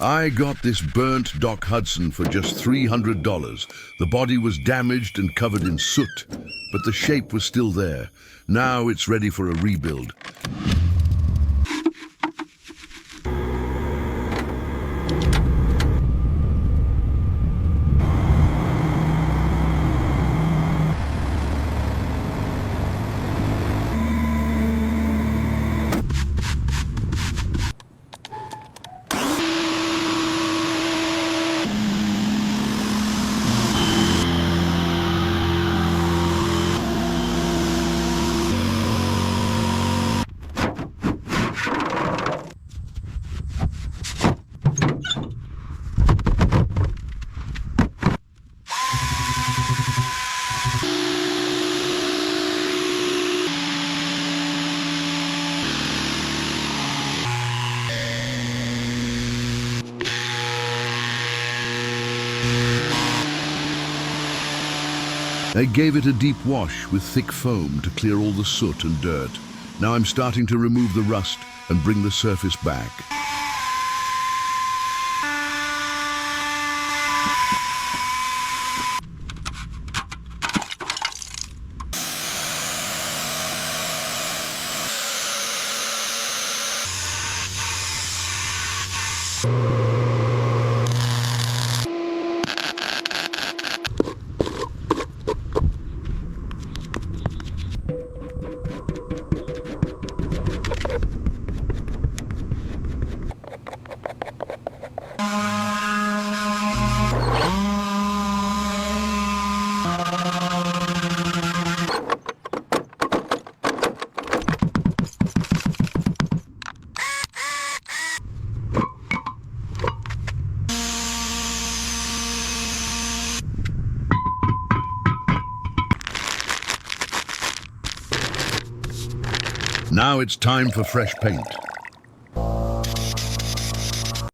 I got this burnt Doc Hudson for just $300. The body was damaged and covered in soot, but the shape was still there. Now it's ready for a rebuild. I gave it a deep wash with thick foam to clear all the soot and dirt. Now I'm starting to remove the rust and bring the surface back. Now it's time for fresh paint.